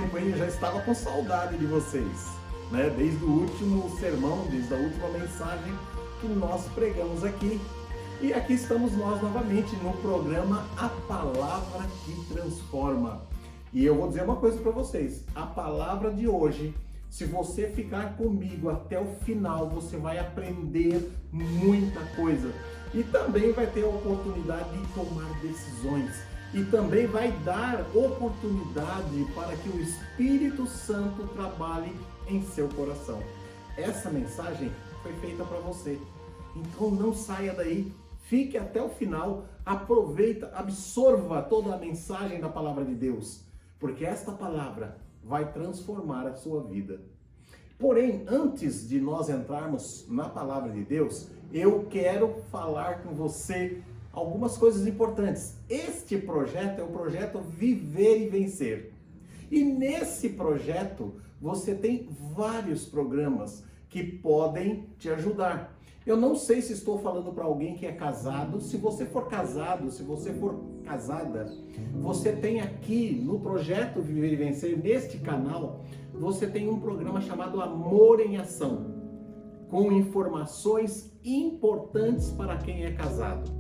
tempo, hein? Eu já estava com saudade de vocês, né? Desde o último sermão, desde a última mensagem que nós pregamos aqui. E aqui estamos nós novamente no programa A Palavra que Transforma. E eu vou dizer uma coisa para vocês, a palavra de hoje, se você ficar comigo até o final, você vai aprender muita coisa. E também vai ter a oportunidade de tomar decisões. E também vai dar oportunidade para que o Espírito Santo trabalhe em seu coração. Essa mensagem foi feita para você. Então não saia daí, fique até o final, aproveita, absorva toda a mensagem da palavra de Deus, porque esta palavra vai transformar a sua vida. Porém, antes de nós entrarmos na palavra de Deus, eu quero falar com você algumas coisas importantes. Este projeto é o projeto Viver e Vencer. E nesse projeto você tem vários programas que podem te ajudar. Eu não sei se estou falando para alguém que é casado. Se você for casado, se você for casada, você tem aqui no projeto Viver e Vencer, neste canal, você tem um programa chamado Amor em Ação, com informações importantes para quem é casado.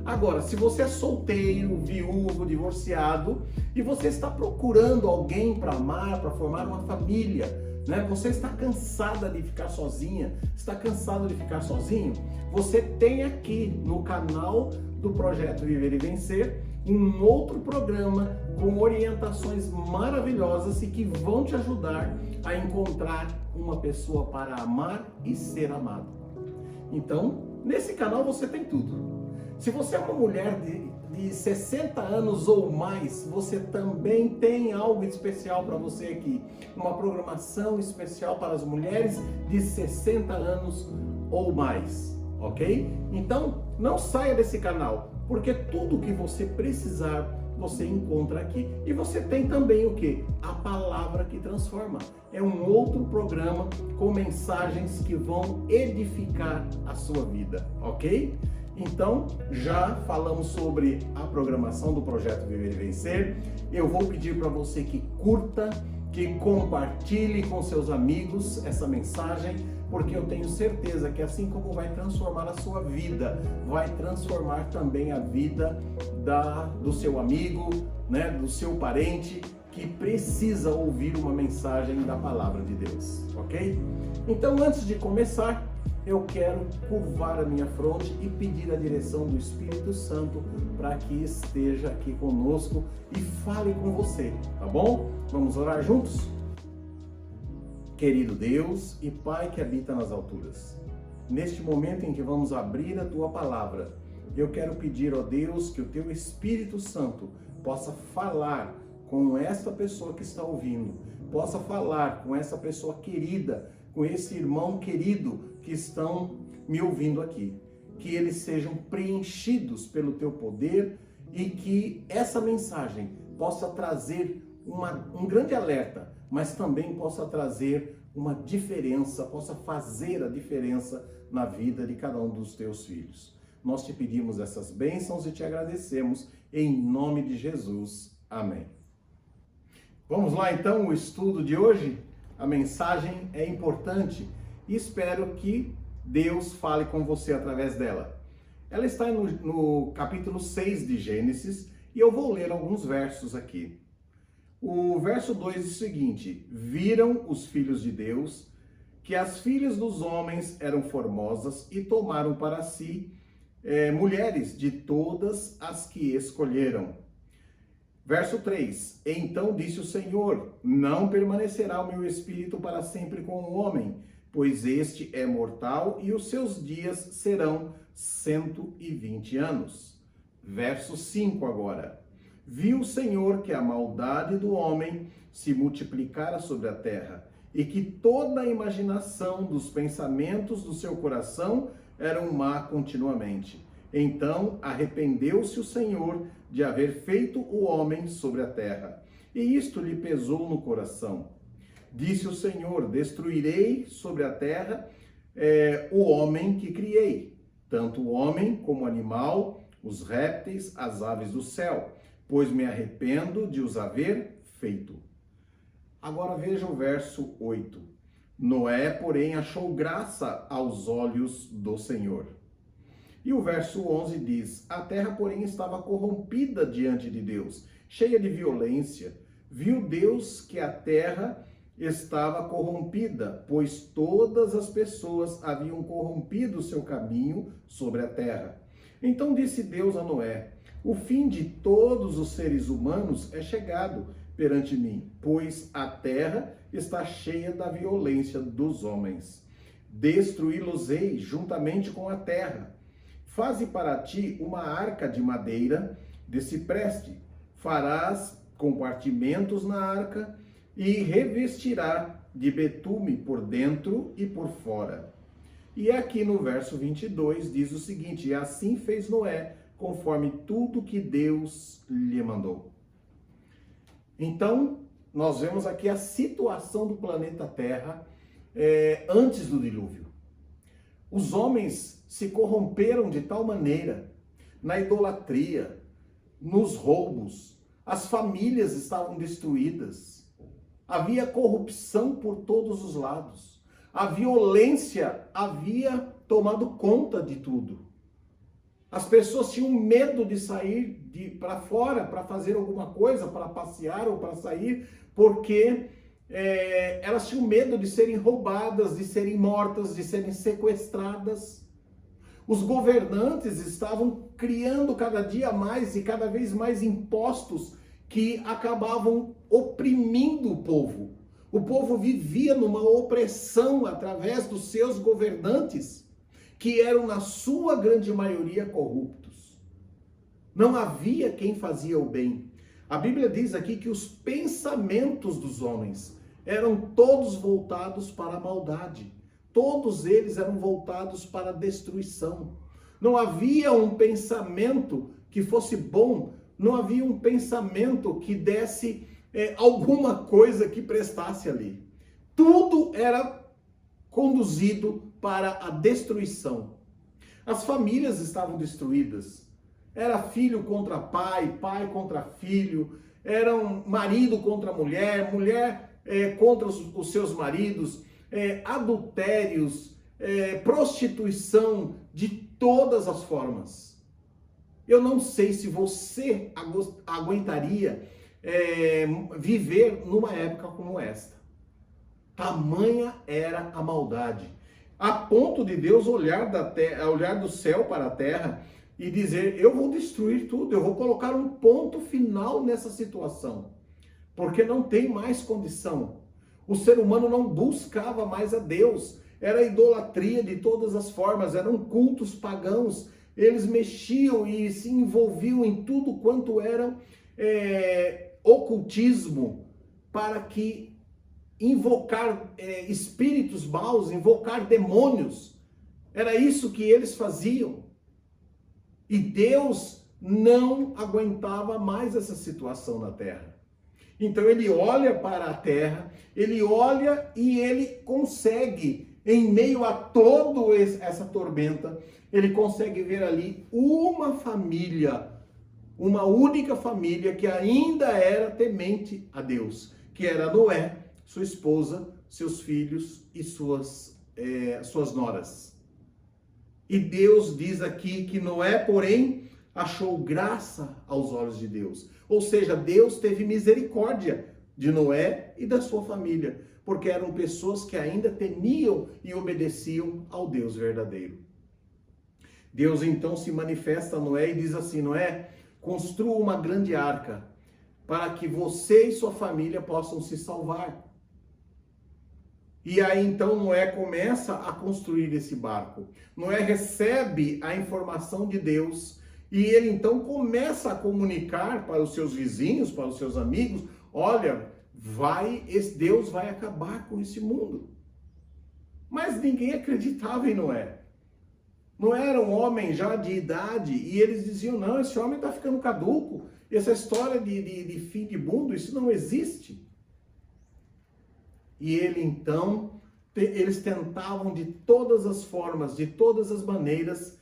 Agora, se você é solteiro, viúvo, divorciado e você está procurando alguém para amar, para formar uma família, né? Você está cansada de ficar sozinha, está cansado de ficar sozinho, você tem aqui no canal do Projeto Viver e Vencer um outro programa com orientações maravilhosas e que vão te ajudar a encontrar uma pessoa para amar e ser amado. Então, nesse canal você tem tudo. Se você é uma mulher de 60 anos ou mais, você também tem algo especial para você aqui. Uma programação especial para as mulheres de 60 anos ou mais, ok? Então, não saia desse canal, porque tudo que você precisar, você encontra aqui. E você tem também o quê? A Palavra que Transforma. É um outro programa com mensagens que vão edificar a sua vida, ok? Então, já falamos sobre a programação do Projeto Viver e Vencer. Eu vou pedir para você que curta, que compartilhe com seus amigos essa mensagem, porque eu tenho certeza que assim como vai transformar a sua vida, vai transformar também a vida do seu amigo, né, do seu parente, que precisa ouvir uma mensagem da Palavra de Deus, ok? Então, antes de começar, eu quero curvar a minha fronte e pedir a direção do Espírito Santo para que esteja aqui conosco e fale com você, tá bom? Vamos orar juntos? Querido Deus e Pai que habita nas alturas, neste momento em que vamos abrir a Tua Palavra, eu quero pedir, ó Deus, que o Teu Espírito Santo possa falar com esta pessoa que está ouvindo, possa falar com essa pessoa querida, com esse irmão querido que estão me ouvindo aqui. Que eles sejam preenchidos pelo Teu poder e que essa mensagem possa trazer um grande alerta, mas também possa trazer uma diferença, possa fazer a diferença na vida de cada um dos Teus filhos. Nós te pedimos essas bênçãos e te agradecemos em nome de Jesus. Amém. Vamos lá então, o estudo de hoje. A mensagem é importante e espero que Deus fale com você através dela. Ela está no capítulo 6 de Gênesis e eu vou ler alguns versos aqui. O verso 2 diz o seguinte: viram os filhos de Deus que as filhas dos homens eram formosas e tomaram para si mulheres de todas as que escolheram. Verso 3, então disse o Senhor, não permanecerá o meu espírito para sempre com o homem, pois este é mortal e os seus dias serão 120 anos. Verso 5 agora, viu o Senhor que a maldade do homem se multiplicara sobre a terra, e que toda a imaginação dos pensamentos do seu coração eram má continuamente. Então arrependeu-se o Senhor de haver feito o homem sobre a terra, e isto lhe pesou no coração. Disse o Senhor, destruirei sobre a terra o homem que criei, tanto o homem como o animal, os répteis, as aves do céu, pois me arrependo de os haver feito. Agora veja o verso 8. Noé, porém, achou graça aos olhos do Senhor. E o verso 11 diz: a terra, porém, estava corrompida diante de Deus, cheia de violência. Viu Deus que a terra estava corrompida, pois todas as pessoas haviam corrompido o seu caminho sobre a terra. Então disse Deus a Noé: o fim de todos os seres humanos é chegado perante mim, pois a terra está cheia da violência dos homens. Destruí-los-ei juntamente com a terra. Faze para ti uma arca de madeira de cipreste. Farás compartimentos na arca e revestirá de betume por dentro e por fora. E aqui no verso 22 diz o seguinte: e assim fez Noé, conforme tudo que Deus lhe mandou. Então, nós vemos aqui a situação do planeta Terra antes do dilúvio. Os homens se corromperam de tal maneira, na idolatria, nos roubos, as famílias estavam destruídas, havia corrupção por todos os lados, a violência havia tomado conta de tudo. As pessoas tinham medo de sair para fora para fazer alguma coisa, para passear ou para sair, porque elas tinham medo de serem roubadas, de serem mortas, de serem sequestradas. Os governantes estavam criando cada dia mais e cada vez mais impostos que acabavam oprimindo o povo. O povo vivia numa opressão através dos seus governantes, que eram, na sua grande maioria, corruptos. Não havia quem fazia o bem. A Bíblia diz aqui que os pensamentos dos homens eram todos voltados para a maldade. Todos eles eram voltados para a destruição. Não havia um pensamento que fosse bom, não havia um pensamento que desse alguma coisa que prestasse ali. Tudo era conduzido para a destruição. As famílias estavam destruídas. Era filho contra pai, pai contra filho, era um marido contra mulher, mulher contra os seus maridos, adultérios, prostituição de todas as formas. Eu não sei se você aguentaria viver numa época como esta. Tamanha era a maldade, a ponto de Deus olhar do céu para a terra e dizer: eu vou destruir tudo, eu vou colocar um ponto final nessa situação, porque não tem mais condição. O ser humano não buscava mais a Deus, era idolatria de todas as formas, eram cultos pagãos, eles mexiam e se envolviam em tudo quanto era ocultismo, para que invocar espíritos maus, invocar demônios. Era isso que eles faziam. E Deus não aguentava mais essa situação na terra. Então ele olha para a terra, ele olha e ele consegue, em meio a toda essa tormenta, ele consegue ver ali uma família, uma única família que ainda era temente a Deus, que era Noé, sua esposa, seus filhos e suas noras. E Deus diz aqui que Noé, porém, achou graça aos olhos de Deus. Ou seja, Deus teve misericórdia de Noé e da sua família, porque eram pessoas que ainda temiam e obedeciam ao Deus verdadeiro. Deus então se manifesta a Noé e diz assim: Noé, construa uma grande arca para que você e sua família possam se salvar. E aí então Noé começa a construir esse barco. Noé recebe a informação de Deus e ele então começa a comunicar para os seus vizinhos, para os seus amigos: olha, Deus vai acabar com esse mundo. Mas ninguém acreditava em Noé. Noé era um homem já de idade e eles diziam: não, esse homem está ficando caduco, essa história de fim de mundo, isso não existe. E ele então, eles tentavam de todas as formas, de todas as maneiras,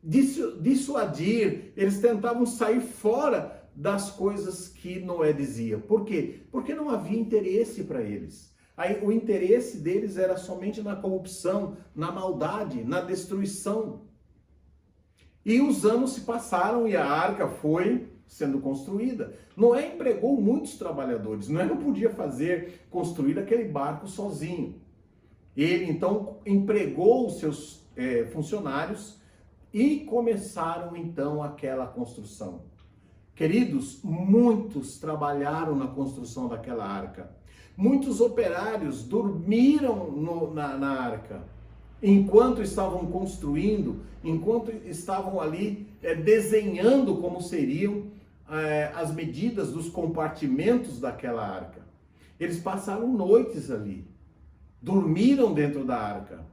dissuadir, eles tentavam sair fora das coisas que Noé dizia. Por quê? Porque não havia interesse para eles. Aí, o interesse deles era somente na corrupção, na maldade, na destruição. E os anos se passaram e a arca foi sendo construída. Noé empregou muitos trabalhadores. Noé não podia construir aquele barco sozinho. Ele então empregou os seus funcionários e começaram então aquela construção. Queridos, muitos trabalharam na construção daquela arca. Muitos operários dormiram na arca, enquanto estavam construindo, enquanto estavam ali desenhando como seriam as medidas dos compartimentos daquela arca. Eles passaram noites ali, dormiram dentro da arca.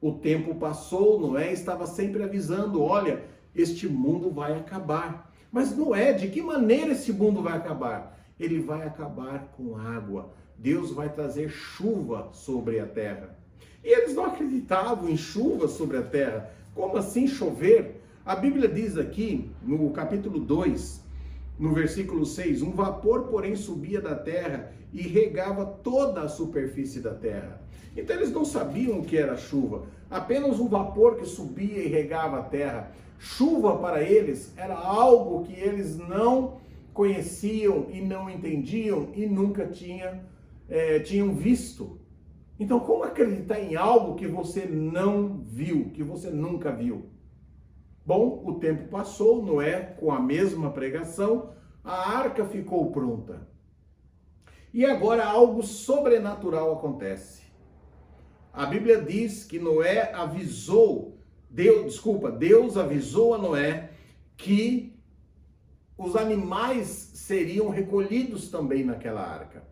O tempo passou, Noé estava sempre avisando, olha, este mundo vai acabar. Mas Noé, de que maneira esse mundo vai acabar? Ele vai acabar com água. Deus vai trazer chuva sobre a terra. E eles não acreditavam em chuva sobre a terra. Como assim chover? A Bíblia diz aqui, no capítulo 2, no versículo 6, um vapor, porém, subia da terra e regava toda a superfície da terra. Então eles não sabiam o que era chuva, apenas um vapor que subia e regava a terra. Chuva para eles era algo que eles não conheciam e não entendiam e nunca tinham visto. Então, como acreditar em algo que você não viu, que você nunca viu? Bom, o tempo passou, Noé, com a mesma pregação, a arca ficou pronta. E agora algo sobrenatural acontece. A Bíblia diz que Deus avisou a Noé que os animais seriam recolhidos também naquela arca.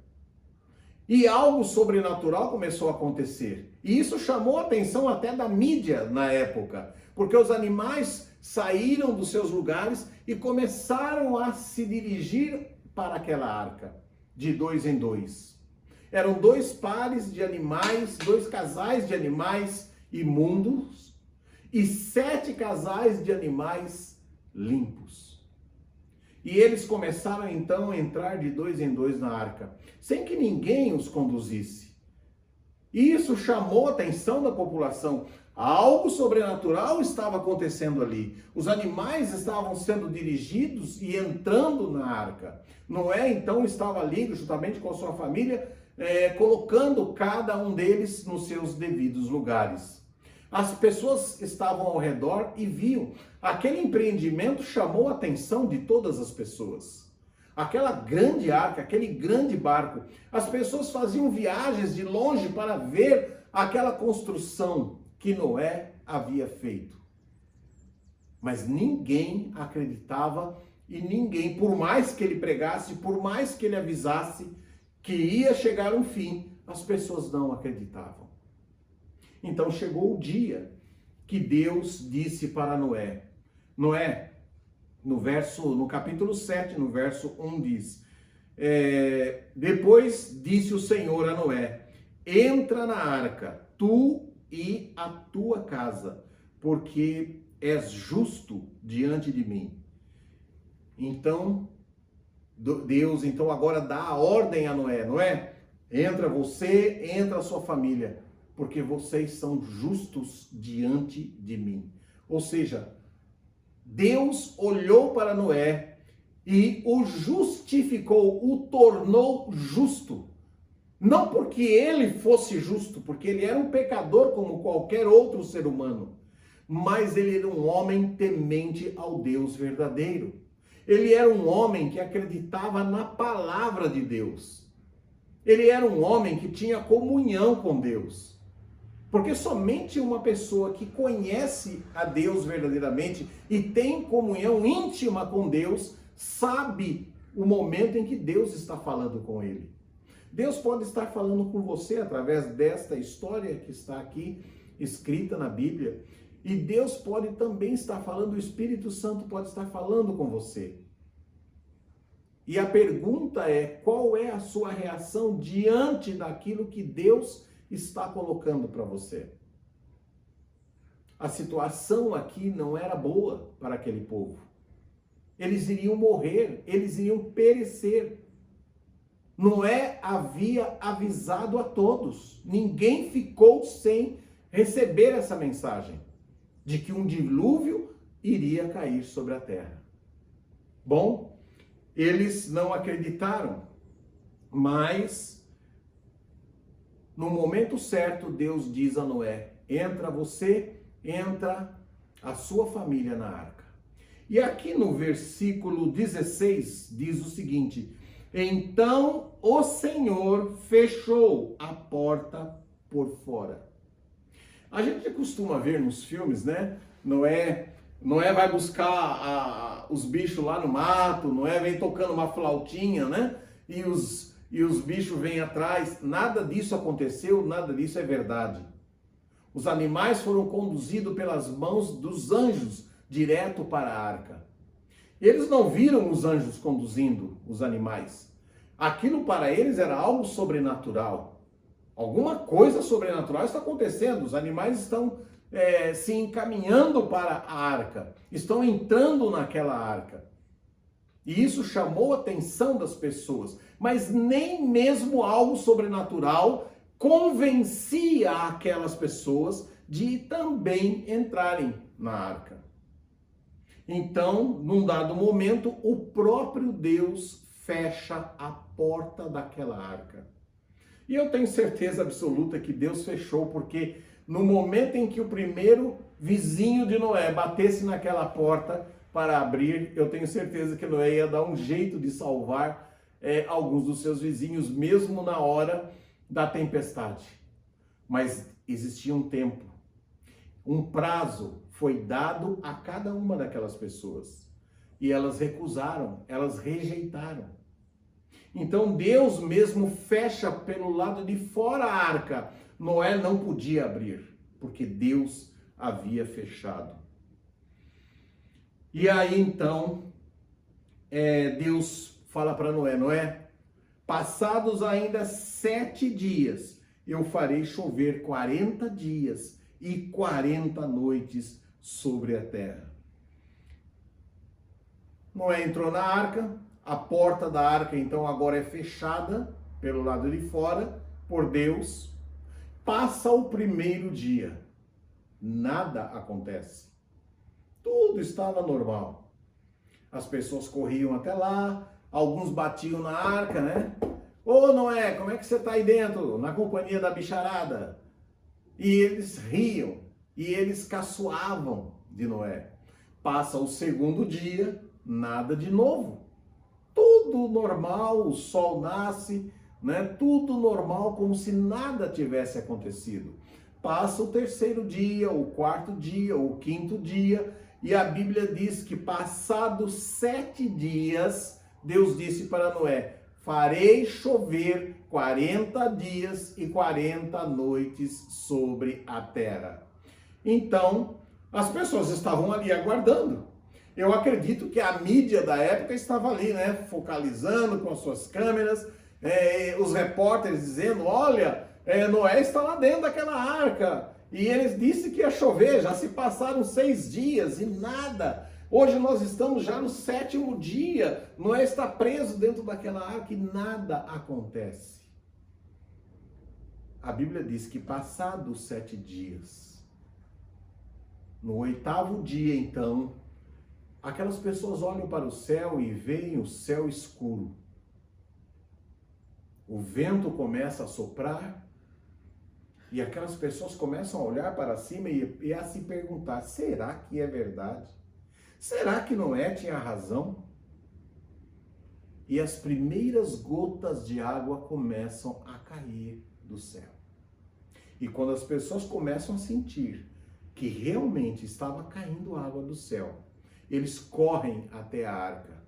E algo sobrenatural começou a acontecer. E isso chamou a atenção até da mídia na época, porque os animais saíram dos seus lugares e começaram a se dirigir para aquela arca, de 2 em 2. Eram 2 pares de animais, 2 casais de animais imundos e 7 casais de animais limpos. E eles começaram então a entrar de 2 em 2 na arca, sem que ninguém os conduzisse. Isso chamou a atenção da população. Algo sobrenatural estava acontecendo ali. Os animais estavam sendo dirigidos e entrando na arca. Noé então estava ali, juntamente com a sua família, colocando cada um deles nos seus devidos lugares. As pessoas estavam ao redor e viam. Aquele empreendimento chamou a atenção de todas as pessoas. Aquela grande arca, aquele grande barco. As pessoas faziam viagens de longe para ver aquela construção que Noé havia feito. Mas ninguém acreditava e ninguém, por mais que ele pregasse, por mais que ele avisasse que ia chegar um fim, as pessoas não acreditavam. Então chegou o dia que Deus disse para Noé. Noé, no capítulo 7, no verso 1 diz, depois disse o Senhor a Noé, entra na arca, tu e a tua casa, porque és justo diante de mim. Então, Deus agora dá a ordem a Noé. Noé, entra você, entra a sua família, porque vocês são justos diante de mim. Ou seja, Deus olhou para Noé e o justificou, o tornou justo. Não porque ele fosse justo, porque ele era um pecador como qualquer outro ser humano, mas ele era um homem temente ao Deus verdadeiro. Ele era um homem que acreditava na palavra de Deus. Ele era um homem que tinha comunhão com Deus. Porque somente uma pessoa que conhece a Deus verdadeiramente e tem comunhão íntima com Deus, sabe o momento em que Deus está falando com ele. Deus pode estar falando com você através desta história que está aqui escrita na Bíblia. E Deus pode também estar falando, o Espírito Santo pode estar falando com você. E a pergunta é, qual é a sua reação diante daquilo que Deus está colocando para você? A situação aqui não era boa para aquele povo. eles iriam morrer, eles iriam perecer. Noé havia avisado a todos, ninguém ficou sem receber essa mensagem de que um dilúvio iria cair sobre a terra. Bom, eles não acreditaram, mas no momento certo Deus diz a Noé: entra você, entra a sua família na arca. E aqui no versículo 16 diz o seguinte: então o Senhor fechou a porta por fora. A gente costuma ver nos filmes, né? Noé vai buscar os bichos lá no mato, Noé vem tocando uma flautinha, né? E os bichos vêm atrás. Nada disso aconteceu, nada disso é verdade. Os animais foram conduzidos pelas mãos dos anjos direto para a arca. Eles não viram os anjos conduzindo os animais. Aquilo para eles era algo sobrenatural. Alguma coisa sobrenatural está acontecendo. Os animais estão se encaminhando para a arca. Estão entrando naquela arca. E isso chamou a atenção das pessoas. Mas nem mesmo algo sobrenatural convencia aquelas pessoas de também entrarem na arca. Então, num dado momento, o próprio Deus fecha a porta daquela arca. E eu tenho certeza absoluta que Deus fechou, porque no momento em que o primeiro vizinho de Noé batesse naquela porta para abrir, eu tenho certeza que Noé ia dar um jeito de salvar alguns dos seus vizinhos, mesmo na hora da tempestade. Mas existia um tempo, um prazo foi dado a cada uma daquelas pessoas. E elas recusaram, elas rejeitaram. Então Deus mesmo fecha pelo lado de fora a arca. Noé não podia abrir, porque Deus havia fechado. E aí então, Deus fala para Noé: Noé, passados ainda 7 dias, eu farei chover 40 dias e 40 noites sobre a terra. Noé entrou na arca, a porta da arca então agora é fechada pelo lado de fora por Deus. Passa o primeiro dia, nada acontece. Tudo estava normal. As pessoas corriam até lá, alguns batiam na arca, né? Ô Noé, como é que você está aí dentro, na companhia da bicharada? E eles riam, e eles caçoavam de Noé. Passa o segundo dia, nada de novo. Tudo normal, o sol nasce, né? Tudo normal, como se nada tivesse acontecido. Passa o terceiro dia, o quarto dia, o quinto dia, e a Bíblia diz que passados 7 dias, Deus disse para Noé: farei chover 40 dias e 40 noites sobre a terra. Então, as pessoas estavam ali aguardando. Eu acredito que a mídia da época estava ali, né, focalizando com as suas câmeras, os repórteres dizendo: olha, Noé está lá dentro daquela arca, e eles disseram que ia chover, já se passaram 6 dias e nada. Hoje nós estamos já no 7º dia, Noé está preso dentro daquela arca e nada acontece. A Bíblia diz que passados 7 dias, no 8º dia então, aquelas pessoas olham para o céu e veem o céu escuro. O vento começa a soprar e aquelas pessoas começam a olhar para cima e a se perguntar: será que é verdade? Será que Noé tinha razão? E as primeiras gotas de água começam a cair do céu. E quando as pessoas começam a sentir que realmente estava caindo água do céu, eles correm até a arca.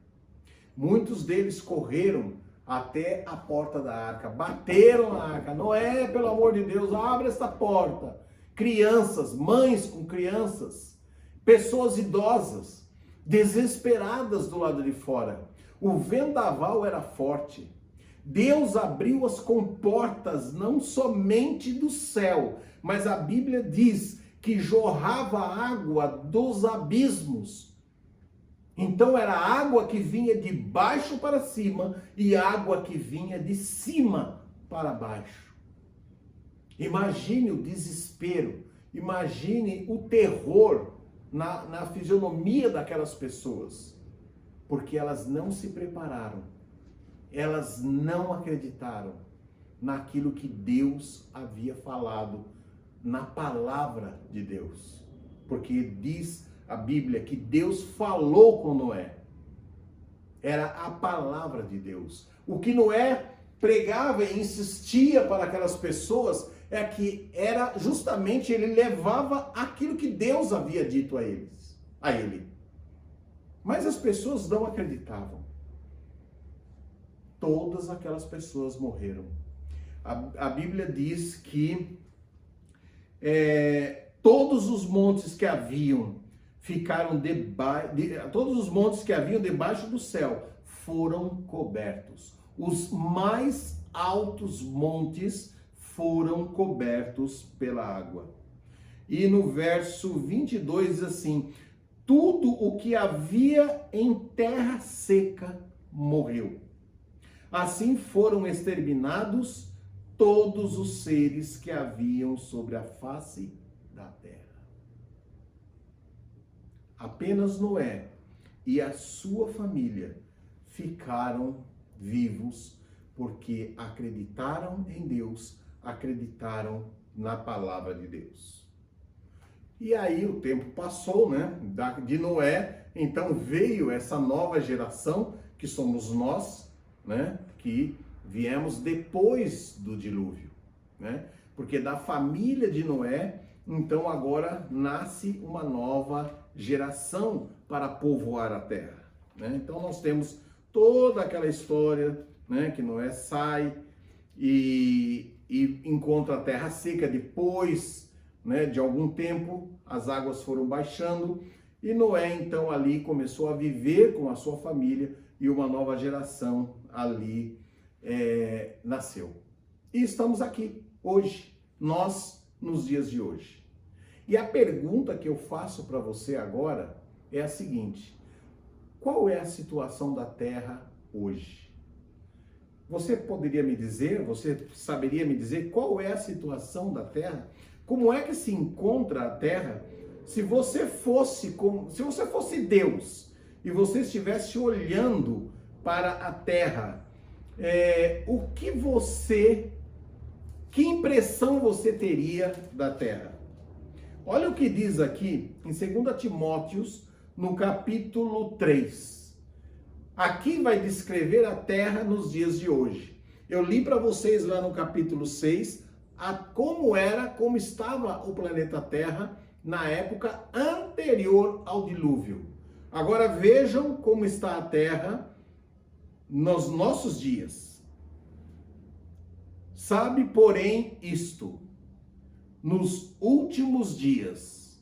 Muitos deles correram até a porta da arca, bateram na arca: Noé, pelo amor de Deus, abre esta porta. Crianças, mães com crianças, pessoas idosas, desesperadas do lado de fora. O vendaval era forte. Deus abriu as comportas não somente do céu, mas a Bíblia diz que jorrava água dos abismos. Então era água que vinha de baixo para cima e água que vinha de cima para baixo. Imagine o desespero, imagine o terror na fisionomia daquelas pessoas, porque elas não se prepararam, elas não acreditaram naquilo que Deus havia falado, na palavra de Deus. Porque diz a Bíblia que Deus falou com Noé. Era a palavra de Deus. O que Noé pregava e insistia para aquelas pessoas é que era justamente, ele levava aquilo que Deus havia dito a ele. Mas as pessoas não acreditavam. Todas aquelas pessoas morreram. A Bíblia diz que todos os montes que haviam todos os montes que haviam debaixo do céu foram cobertos. Os mais altos montes foram cobertos pela água. E no verso 22 diz assim: tudo o que havia em terra seca morreu. Assim foram exterminados todos os seres que haviam sobre a face da terra. Apenas Noé e a sua família ficaram vivos porque acreditaram em Deus, acreditaram na palavra de Deus. E aí o tempo passou, né? De Noé, então veio essa nova geração, que somos nós, né? Que viemos depois do dilúvio, né? Porque da família de Noé, então agora nasce uma nova geração para povoar a terra, né? Então nós temos toda aquela história, né? Que Noé sai e encontra a terra seca depois, né, de algum tempo, as águas foram baixando e Noé então ali começou a viver com a sua família e uma nova geração ali nasceu. E estamos aqui hoje, nós nos dias de hoje. E a pergunta que eu faço para você agora é a seguinte: qual é a situação da terra hoje? Você poderia me dizer, você saberia me dizer qual é a situação da terra? Como é que se encontra a terra? Se você fosse Deus e você estivesse olhando para a terra, que impressão você teria da terra? Olha o que diz aqui em 2 Timóteos, no capítulo 3. Aqui vai descrever a terra nos dias de hoje. Eu li para vocês lá no capítulo 6, como estava o planeta Terra na época anterior ao dilúvio. Agora vejam como está a Terra nos nossos dias. Sabe, porém, isto: nos últimos dias,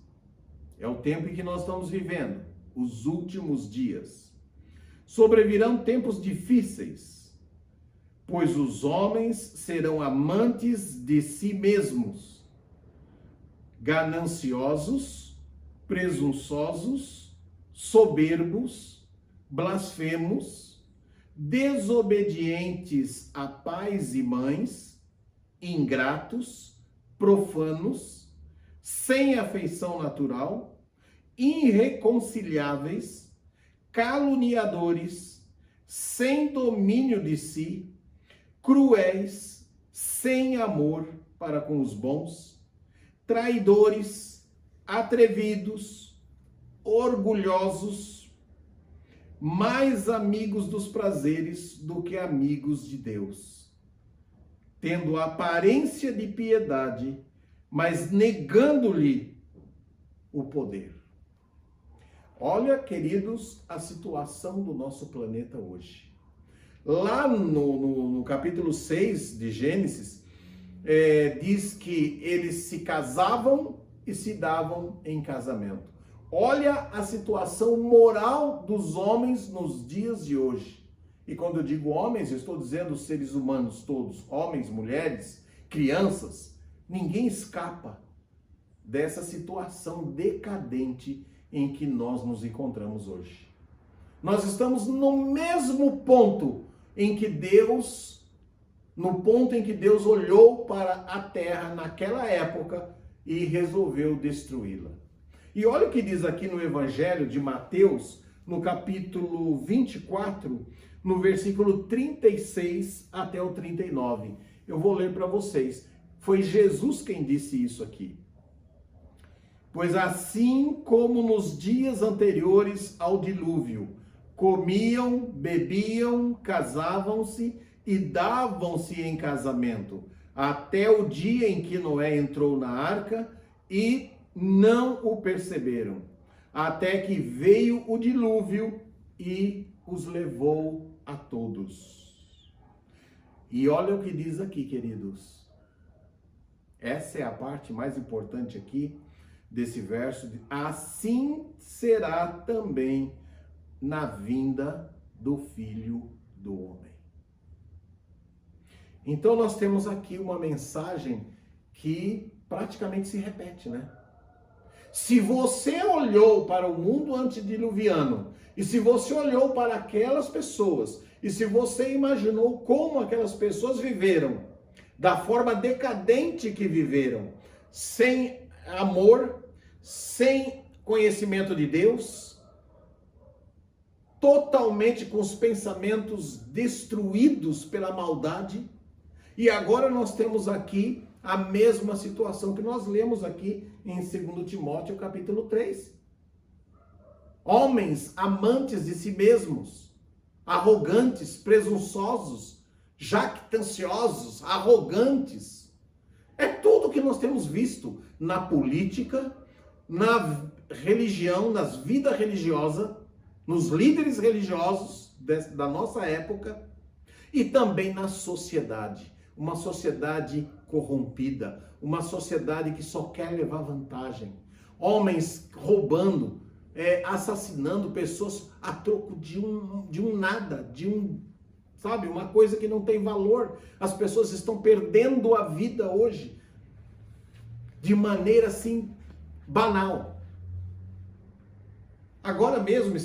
é o tempo em que nós estamos vivendo, os últimos dias, sobrevirão tempos difíceis, pois os homens serão amantes de si mesmos, gananciosos, presunçosos, soberbos, blasfemos, desobedientes a pais e mães, ingratos, profanos, sem afeição natural, irreconciliáveis, caluniadores, sem domínio de si, cruéis, sem amor para com os bons, traidores, atrevidos, orgulhosos, mais amigos dos prazeres do que amigos de Deus, tendo aparência de piedade, mas negando-lhe o poder. Olha, queridos, a situação do nosso planeta hoje. Lá no capítulo 6 de Gênesis, diz que eles se casavam e se davam em casamento. Olha a situação moral dos homens nos dias de hoje. E quando eu digo homens, eu estou dizendo os seres humanos todos, homens, mulheres, crianças. Ninguém escapa dessa situação decadente em que nós nos encontramos hoje. Nós estamos no mesmo ponto em que Deus, no ponto em que Deus olhou para a terra naquela época e resolveu destruí-la. E olha o que diz aqui no Evangelho de Mateus, no capítulo 24, no versículo 36 até o 39. Eu vou ler para vocês. Foi Jesus quem disse isso aqui. Pois assim como nos dias anteriores ao dilúvio, comiam, bebiam, casavam-se e davam-se em casamento, até o dia em que Noé entrou na arca e não o perceberam, até que veio o dilúvio e os levou a todos. E olha o que diz aqui, queridos. Essa é a parte mais importante aqui desse verso. Assim será também na vinda do Filho do Homem. Então nós temos aqui uma mensagem que praticamente se repete, né? Se você olhou para o mundo antediluviano, e se você olhou para aquelas pessoas, e se você imaginou como aquelas pessoas viveram, da forma decadente que viveram, sem amor, sem conhecimento de Deus, totalmente com os pensamentos destruídos pela maldade, e agora nós temos aqui a mesma situação que nós lemos aqui em 2 Timóteo capítulo 3. Homens amantes de si mesmos, arrogantes, presunçosos, jactanciosos, arrogantes. É tudo que nós temos visto na política, na religião, nas vidas religiosas, nos líderes religiosos da nossa época e também na sociedade. Uma sociedade corrompida, uma sociedade que só quer levar vantagem. Homens roubando, assassinando pessoas a troco de um nada, sabe, uma coisa que não tem valor. As pessoas estão perdendo a vida hoje de maneira assim banal. Agora mesmo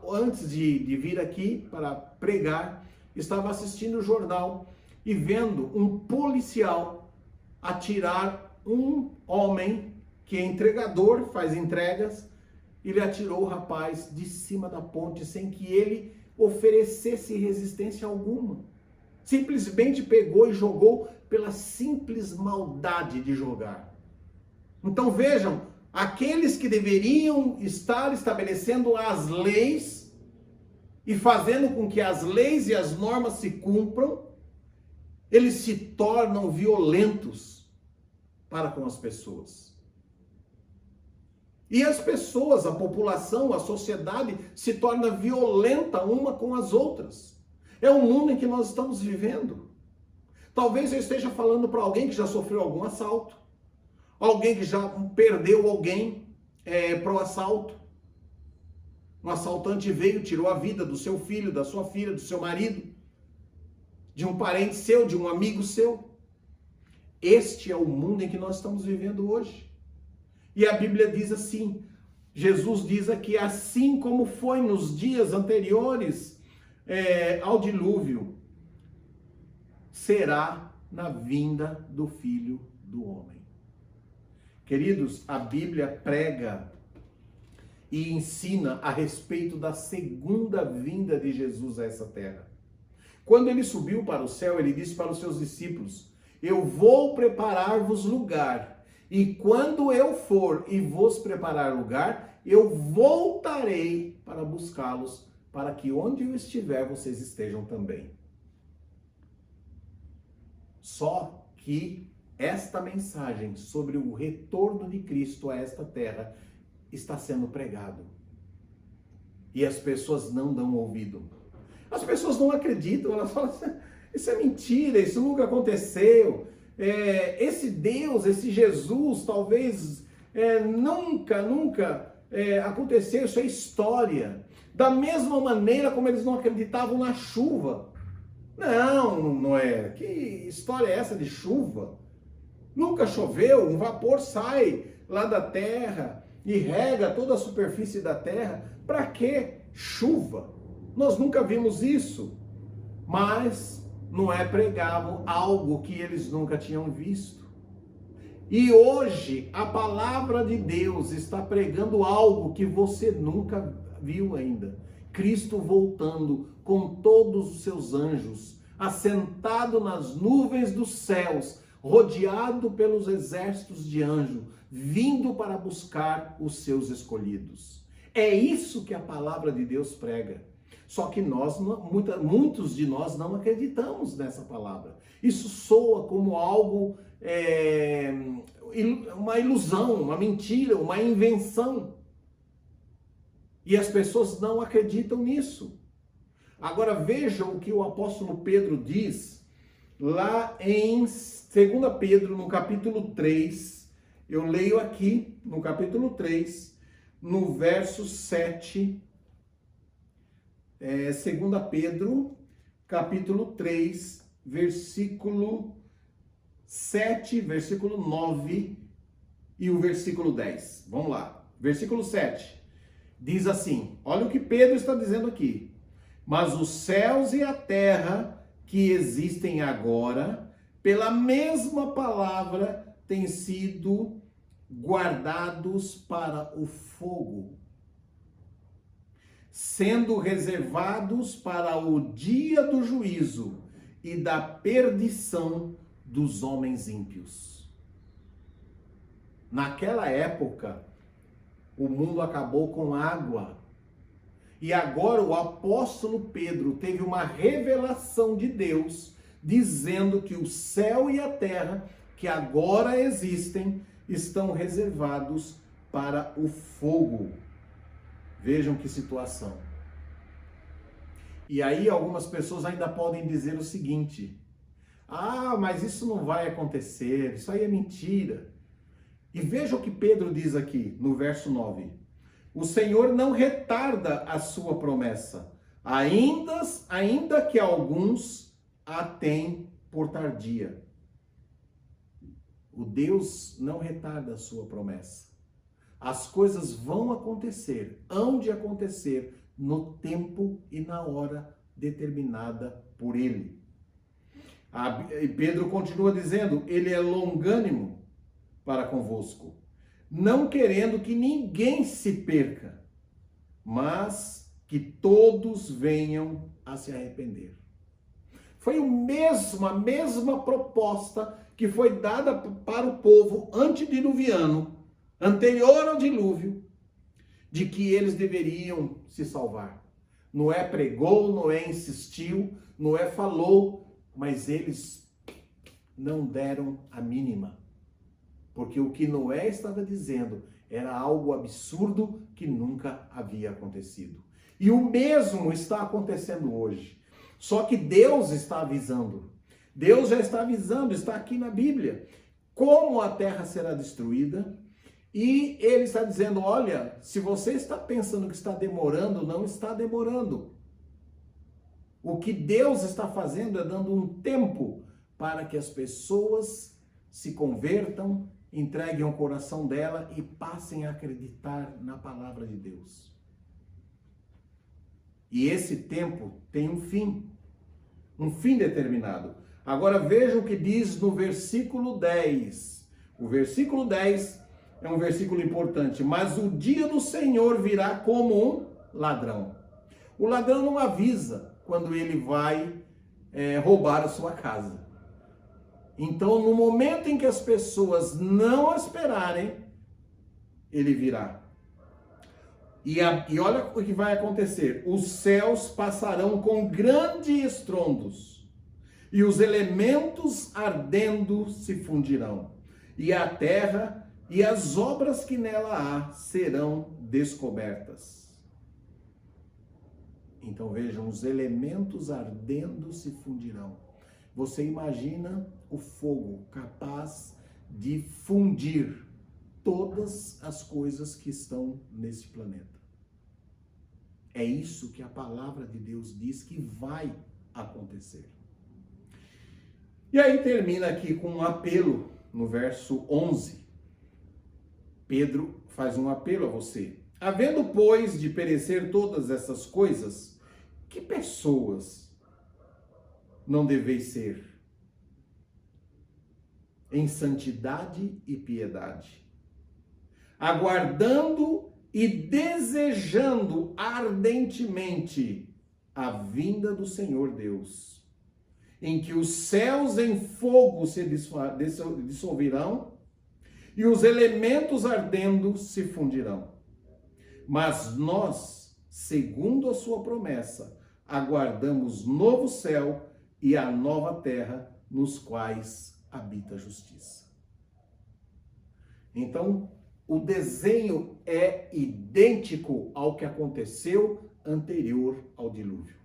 antes de vir aqui para pregar, estava assistindo o jornal e vendo um policial atirar um homem que é entregador, faz entregas. Ele atirou o rapaz de cima da ponte sem que ele oferecesse resistência alguma. Simplesmente pegou e jogou pela simples maldade de jogar. Então vejam, aqueles que deveriam estar estabelecendo as leis e fazendo com que as leis e as normas se cumpram, eles se tornam violentos para com as pessoas. E as pessoas, a população, a sociedade se torna violenta uma com as outras. É o mundo em que nós estamos vivendo. Talvez eu esteja falando para alguém que já sofreu algum assalto, alguém que já perdeu alguém para o assalto. Um assaltante veio, tirou a vida do seu filho, da sua filha, do seu marido, de um parente seu, de um amigo seu. Este é o mundo em que nós estamos vivendo hoje. E a Bíblia diz assim, Jesus diz aqui, assim como foi nos dias anteriores ao dilúvio, será na vinda do Filho do Homem. Queridos, a Bíblia prega e ensina a respeito da segunda vinda de Jesus a essa terra. Quando ele subiu para o céu, ele disse para os seus discípulos, eu vou preparar-vos lugar, e quando eu for e vos preparar lugar, eu voltarei para buscá-los, para que onde eu estiver, vocês estejam também. Só que esta mensagem sobre o retorno de Cristo a esta terra está sendo pregado. E as pessoas não dão ouvido. As pessoas não acreditam, elas falam assim, isso é mentira, isso nunca aconteceu. Esse Deus, esse Jesus, talvez nunca aconteceu, isso é história. Da mesma maneira como eles não acreditavam na chuva. Não é. Que história é essa de chuva? Nunca choveu, um vapor sai lá da terra e rega toda a superfície da terra. Para quê? chuva. Nós nunca vimos isso, mas Noé pregava algo que eles nunca tinham visto. E hoje a palavra de Deus está pregando algo que você nunca viu ainda. Cristo voltando com todos os seus anjos, assentado nas nuvens dos céus, rodeado pelos exércitos de anjos, vindo para buscar os seus escolhidos. É isso que a palavra de Deus prega. Só que muitos de nós não acreditamos nessa palavra. Isso soa como algo, uma ilusão, uma mentira, uma invenção. E as pessoas não acreditam nisso. Agora vejam o que o apóstolo Pedro diz lá em 2 Pedro, no capítulo 3. Eu leio aqui no capítulo 3, no verso 7. 2 Pedro, capítulo 3, versículo 7, versículo 9 e o versículo 10. Vamos lá. Versículo 7 diz assim, olha o que Pedro está dizendo aqui. Mas os céus e a terra que existem agora, pela mesma palavra, têm sido guardados para o fogo, sendo reservados para o dia do juízo e da perdição dos homens ímpios. Naquela época, o mundo acabou com água. E agora o apóstolo Pedro teve uma revelação de Deus, dizendo que o céu e a terra, que agora existem, estão reservados para o fogo. Vejam que situação. E aí algumas pessoas ainda podem dizer o seguinte: ah, mas isso não vai acontecer, isso aí é mentira. E veja o que Pedro diz aqui no verso 9. O Senhor não retarda a sua promessa, ainda que alguns a têm por tardia. O Deus não retarda a sua promessa. As coisas vão acontecer, hão de acontecer no tempo e na hora determinada por Ele. E Pedro continua dizendo, Ele é longânimo para convosco, não querendo que ninguém se perca, mas que todos venham a se arrepender. Foi a mesma proposta que foi dada para o povo antediluviano, anterior ao dilúvio, de que eles deveriam se salvar. Noé pregou, Noé insistiu, Noé falou, mas eles não deram a mínima. Porque o que Noé estava dizendo era algo absurdo que nunca havia acontecido. E o mesmo está acontecendo hoje. Só que Deus está avisando. Deus já está avisando, está aqui na Bíblia, como a terra será destruída. E ele está dizendo, olha, se você está pensando que está demorando, não está demorando. O que Deus está fazendo é dando um tempo para que as pessoas se convertam, entreguem o coração dela e passem a acreditar na palavra de Deus. E esse tempo tem um fim determinado. Agora vejam o que diz no versículo 10. O versículo 10 é um versículo importante. Mas o dia do Senhor virá como um ladrão. O ladrão não avisa quando ele vai roubar a sua casa. Então, no momento em que as pessoas não esperarem, ele virá. E olha o que vai acontecer. Os céus passarão com grandes estrondos, e os elementos ardendo se fundirão, e a terra e as obras que nela há serão descobertas. Então vejam, os elementos ardendo se fundirão. Você imagina o fogo capaz de fundir todas as coisas que estão nesse planeta. É isso que a palavra de Deus diz que vai acontecer. E aí termina aqui com um apelo no verso 11. Pedro faz um apelo a você. Havendo, pois, de perecer todas essas coisas, que pessoas não deveis ser? Em santidade e piedade, aguardando e desejando ardentemente a vinda do Senhor Deus, em que os céus em fogo se dissolverão e os elementos ardendo se fundirão. Mas nós, segundo a sua promessa, aguardamos novo céu e a nova terra, nos quais habita a justiça. Então, o desenho é idêntico ao que aconteceu anterior ao dilúvio.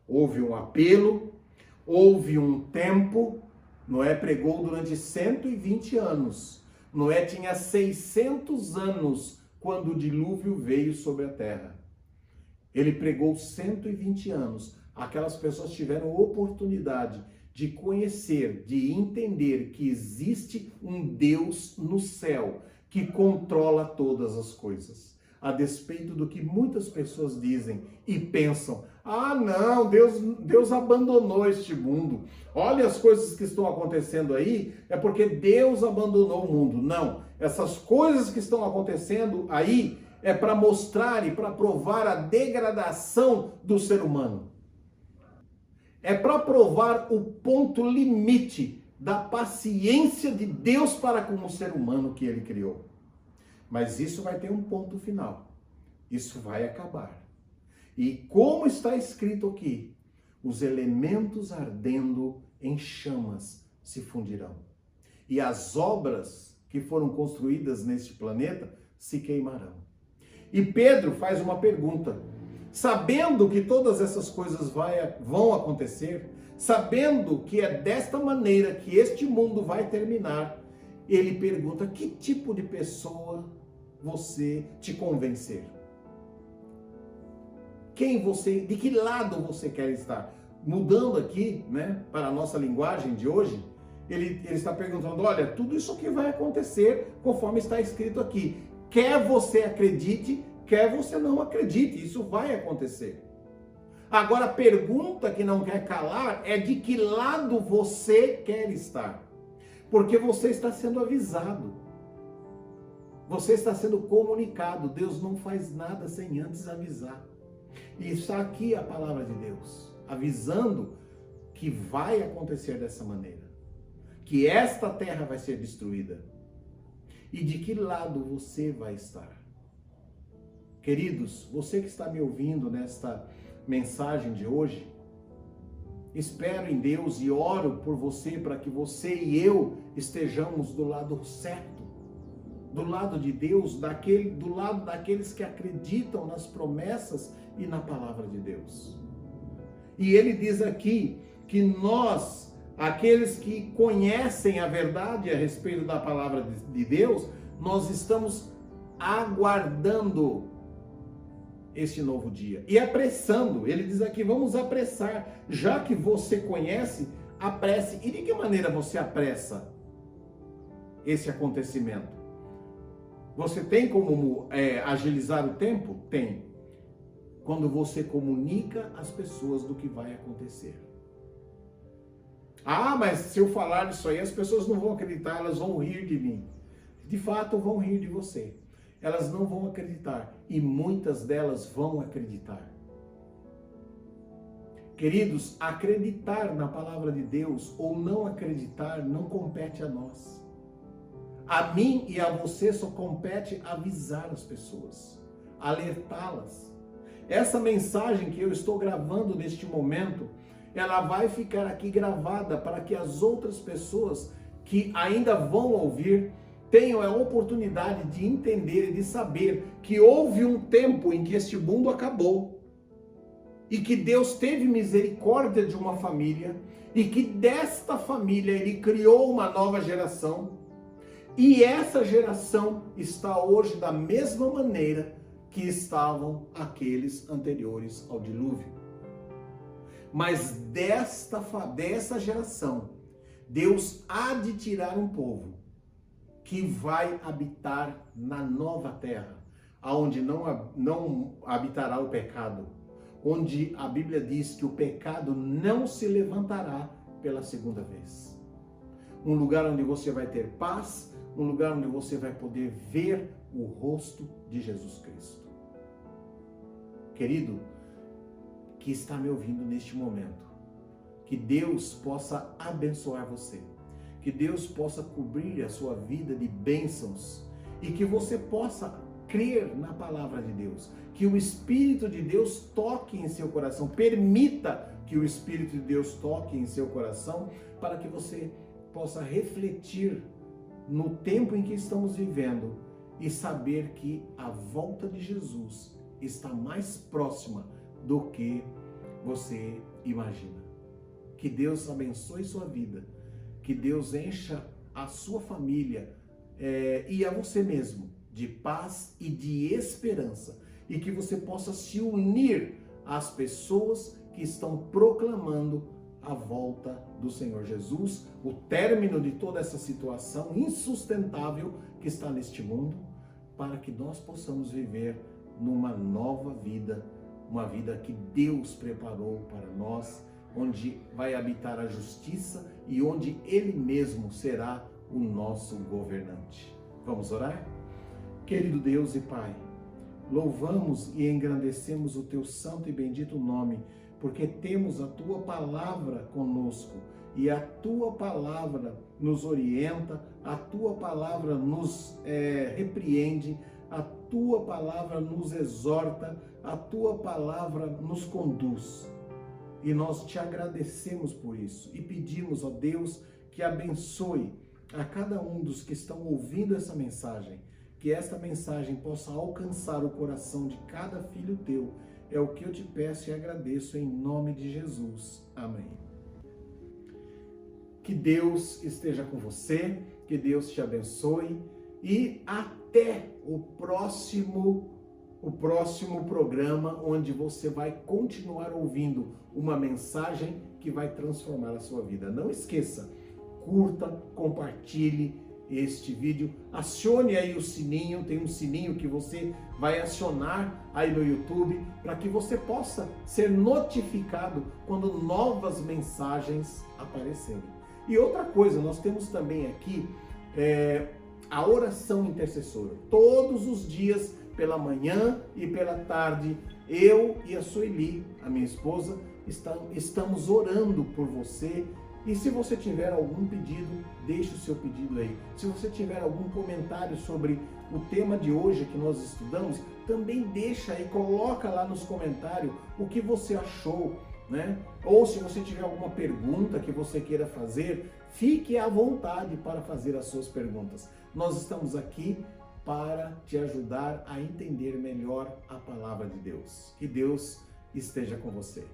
Houve um apelo, houve um tempo. Noé pregou durante 120 anos. Noé tinha 600 anos quando o dilúvio veio sobre a terra. Ele pregou 120 anos. Aquelas pessoas tiveram oportunidade de conhecer, de entender que existe um Deus no céu que controla todas as coisas. A despeito do que muitas pessoas dizem e pensam: ah, não, Deus abandonou este mundo. Olha as coisas que estão acontecendo aí, é porque Deus abandonou o mundo. Não, essas coisas que estão acontecendo aí é para mostrar e para provar a degradação do ser humano. É para provar o ponto limite da paciência de Deus para com o ser humano que ele criou. Mas isso vai ter um ponto final. Isso vai acabar. E como está escrito aqui, os elementos ardendo em chamas se fundirão. E as obras que foram construídas neste planeta se queimarão. E Pedro faz uma pergunta. Sabendo que todas essas coisas vão acontecer, sabendo que é desta maneira que este mundo vai terminar, ele pergunta: que tipo de pessoa você te convencer? De que lado você quer estar? Mudando aqui, né, para a nossa linguagem de hoje, ele está perguntando: olha, tudo isso aqui vai acontecer conforme está escrito aqui. Quer você acredite, quer você não acredite, isso vai acontecer. Agora, a pergunta que não quer calar é de que lado você quer estar. Porque você está sendo avisado. Você está sendo comunicado. Deus não faz nada sem antes avisar. E está aqui a palavra de Deus, avisando que vai acontecer dessa maneira. Que esta terra vai ser destruída. E de que lado você vai estar? Queridos, você que está me ouvindo nesta mensagem de hoje, espero em Deus e oro por você para que você e eu estejamos do lado certo, do lado de Deus, do lado daqueles que acreditam nas promessas e na palavra de Deus. E ele diz aqui que nós, aqueles que conhecem a verdade a respeito da palavra de Deus, nós estamos aguardando este novo dia e apressando. Ele diz aqui: vamos apressar, já que você conhece, apresse. E de que maneira você apressa esse acontecimento? Você tem como agilizar o tempo? Tem. Quando você comunica às pessoas do que vai acontecer. Ah, mas se eu falar isso aí, as pessoas não vão acreditar, elas vão rir de mim. De fato, vão rir de você. Elas não vão acreditar, e muitas delas vão acreditar. Queridos, acreditar na palavra de Deus ou não acreditar não compete a nós. A mim e a você só compete avisar as pessoas, alertá-las. Essa mensagem que eu estou gravando neste momento, ela vai ficar aqui gravada para que as outras pessoas que ainda vão ouvir tenham a oportunidade de entender e de saber que houve um tempo em que este mundo acabou e que Deus teve misericórdia de uma família e que desta família Ele criou uma nova geração e essa geração está hoje da mesma maneira que estavam aqueles anteriores ao dilúvio. Mas dessa geração, Deus há de tirar um povo que vai habitar na nova terra, aonde não habitará o pecado, onde a Bíblia diz que o pecado não se levantará pela segunda vez. Um lugar onde você vai ter paz, um lugar onde você vai poder ver o rosto de Jesus Cristo. Querido, que está me ouvindo neste momento, que Deus possa abençoar você, que Deus possa cobrir a sua vida de bênçãos e que você possa crer na palavra de Deus, que o Espírito de Deus toque em seu coração, permita que o Espírito de Deus toque em seu coração para que você possa refletir no tempo em que estamos vivendo e saber que a volta de Jesus está mais próxima do que você imagina. Que Deus abençoe sua vida, que Deus encha a sua família e a você mesmo de paz e de esperança, e que você possa se unir às pessoas que estão proclamando a volta do Senhor Jesus, o término de toda essa situação insustentável que está neste mundo, para que nós possamos viver numa nova vida, uma vida que Deus preparou para nós, onde vai habitar a justiça e onde Ele mesmo será o nosso governante. Vamos orar? Querido Deus e Pai, louvamos e engrandecemos o Teu santo e bendito nome, porque temos a Tua palavra conosco e a Tua palavra nos orienta, a Tua palavra nos repreende, a Tua palavra nos exorta, a Tua palavra nos conduz. E nós Te agradecemos por isso e pedimos, ó Deus, que abençoe a cada um dos que estão ouvindo essa mensagem, que esta mensagem possa alcançar o coração de cada filho Teu. É o que eu te peço e agradeço em nome de Jesus. Amém. Que Deus esteja com você, que Deus te abençoe e até o próximo programa, onde você vai continuar ouvindo uma mensagem que vai transformar a sua vida. Não esqueça, curta, compartilhe este vídeo, acione aí o sininho, tem um sininho que você vai acionar aí no YouTube, para que você possa ser notificado quando novas mensagens aparecerem. E outra coisa, nós temos também aqui a oração intercessora. Todos os dias, pela manhã e pela tarde, eu e a Sueli, a minha esposa, estamos orando por você. E se você tiver algum pedido, deixe o seu pedido aí. Se você tiver algum comentário sobre o tema de hoje que nós estudamos, também deixa aí, coloca lá nos comentários o que você achou, né? Ou se você tiver alguma pergunta que você queira fazer, fique à vontade para fazer as suas perguntas. Nós estamos aqui para te ajudar a entender melhor a palavra de Deus. Que Deus esteja com você.